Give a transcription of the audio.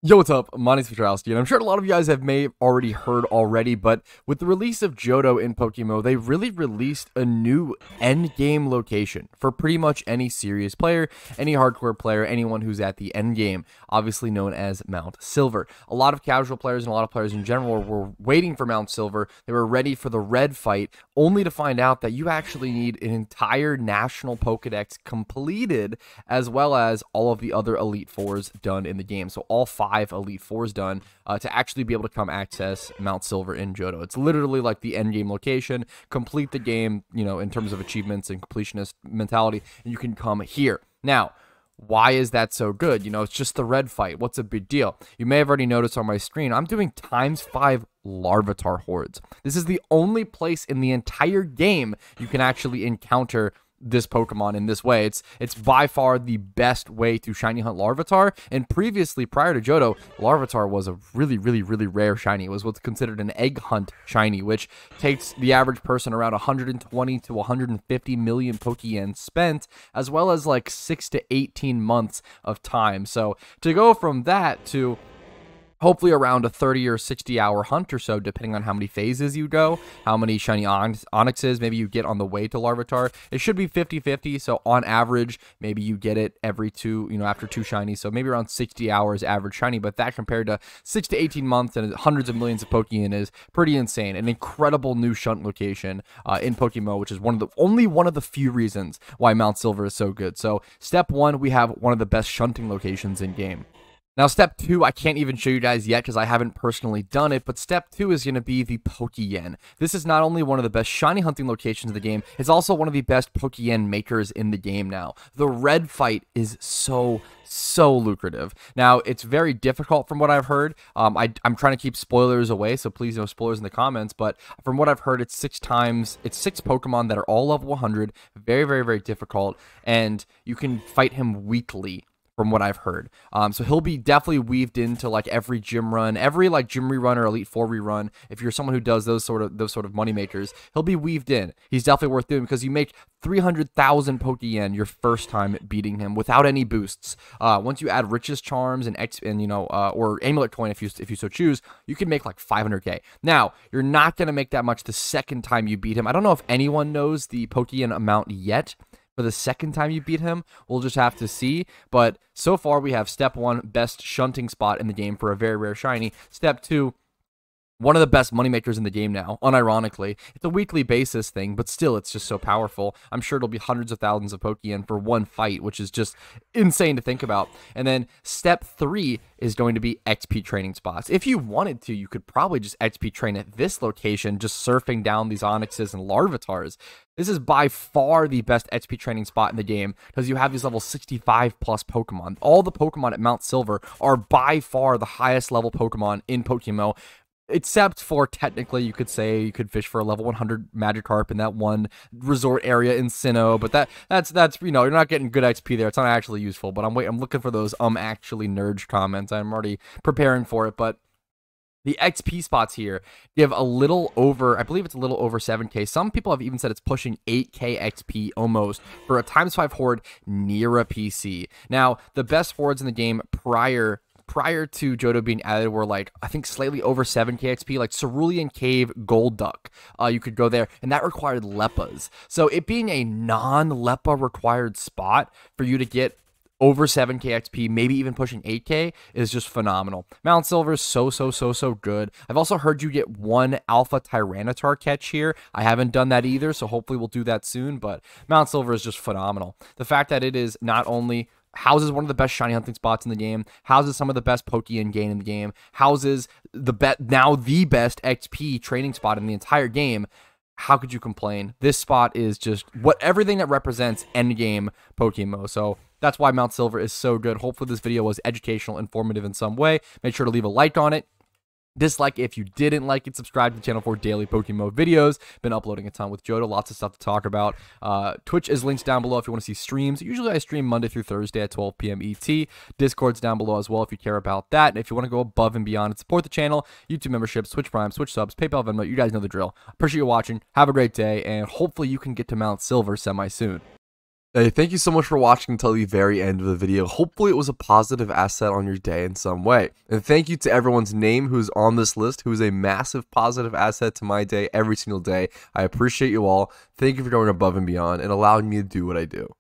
Yo, what's up? My name's Patrouski, and I'm sure a lot of you guys may have already heard already, but with the release of Johto in PokeMMO, they really released a new endgame location for pretty much any serious player, any hardcore player, anyone who's at the endgame, obviously known as Mount Silver. A lot of casual players and a lot of players in general were waiting for Mount Silver. They were ready for the red fight, only to find out that you actually need an entire national Pokedex completed, as well as all of the other Elite Fours done in the game. So all 5 Elite Fours done to actually be able to come access Mount Silver in Johto. It's literally like the end game location. Complete the game, you know, in terms of achievements and completionist mentality, and you can come here. Now, why is that so good? You know, it's just the red fight. What's a big deal? You may have already noticed on my screen, I'm doing ×5 Larvitar hordes. This is the only place in the entire game you can actually encounter this Pokemon in this way. It's by far the best way to shiny hunt Larvitar, and previously, prior to Johto, Larvitar was a really rare shiny. It was what's considered an egg hunt shiny, which takes the average person around 120 to 150 million Pokeyen spent, as well as like 6 to 18 months of time. So to go from that to hopefully around a 30 or 60 hour hunt or so, depending on how many phases you go, how many shiny Onyxes maybe you get on the way to Larvitar. It should be 50-50, so on average, maybe you get it every after 2 shinies, so maybe around 60 hours average shiny, but that compared to 6 to 18 months and hundreds of millions of Pokeyen is pretty insane. An incredible new shunt location in PokeMMO, which is only one of the few reasons why Mount Silver is so good. So step 1, we have one of the best shunting locations in game. Now, step 2, I can't even show you guys yet because I haven't personally done it, but step 2 is going to be the Pokeyen. This is not only one of the best shiny hunting locations in the game, it's also one of the best Pokeyen makers in the game now. The red fight is so lucrative. Now, it's very difficult from what I've heard. I'm trying to keep spoilers away, so please no spoilers in the comments, but from what I've heard, it's 6 Pokemon that are all level 100, very difficult, and you can fight him weekly, from what I've heard. So he'll be definitely weaved into like every gym run, every like gym rerun or Elite Four rerun. If you're someone who does those sort of money makers, he'll be weaved in. He's definitely worth doing because you make 300,000 Pokeyen your first time beating him without any boosts. Once you add Riches Charms and or Amulet Coin if you so choose, you can make like 500k. Now, you're not gonna make that much the second time you beat him. I don't know if anyone knows the Pokeyen amount yet. For the second time you beat him, we'll just have to see. But so far, we have step 1, best shunting spot in the game for a very rare shiny. Step 2, one of the best moneymakers in the game now, unironically. It's a weekly basis thing, but still, it's just so powerful. I'm sure it'll be hundreds of thousands of Pokeyen for one fight, which is just insane to think about. And then step 3 is going to be XP training spots. If you wanted to, you could probably just XP train at this location, just surfing down these Onyxes and Larvitars. This is by far the best XP training spot in the game because you have these level 65 plus Pokemon. All the Pokemon at Mount Silver are by far the highest level Pokemon in PokeMMO. Except for, technically, you could say you could fish for a level 100 Magikarp in that one resort area in Sinnoh, but that's you know, you're not getting good XP there. It's not actually useful, but I'm looking for those actually nerd comments. I'm already preparing for it, but the XP spots here give a little over, I believe it's a little over 7k. Some people have even said it's pushing 8k XP almost for a ×5 horde near a PC. Now, the best hordes in the game prior to Johto being added were like, I think slightly over 7k XP, like Cerulean Cave Gold Duck. You could go there, and that required Leppas. So it being a non-Leppa required spot for you to get over 7k XP, maybe even pushing 8k, is just phenomenal. Mount Silver is so good. I've also heard you get 1 Alpha Tyranitar catch here. I haven't done that either, so hopefully we'll do that soon, but Mount Silver is just phenomenal. The fact that it is not only houses one of the best shiny hunting spots in the game, houses some of the best Pokeyen gain in the game, houses the best XP training spot in the entire game. How could you complain? This spot is just everything that represents endgame PokeMMO. So that's why Mount Silver is so good. Hopefully this video was educational, informative in some way. Make sure to leave a like on it. Dislike if you didn't like it. Subscribe to the channel for daily PokeMMO videos. Been uploading a ton with Johto. Lots of stuff to talk about. Twitch is linked down below if you want to see streams. Usually I stream Monday through Thursday at 12 p.m. ET. Discord's down below as well if you care about that. And if you want to go above and beyond and support the channel, YouTube memberships, Twitch Prime, Twitch subs, PayPal, Venmo, you guys know the drill. Appreciate you watching. Have a great day, and hopefully you can get to Mount Silver semi-soon. Hey, thank you so much for watching until the very end of the video. Hopefully it was a positive asset on your day in some way. And thank you to everyone's name who's on this list, who is a massive positive asset to my day every single day. I appreciate you all. Thank you for going above and beyond and allowing me to do what I do.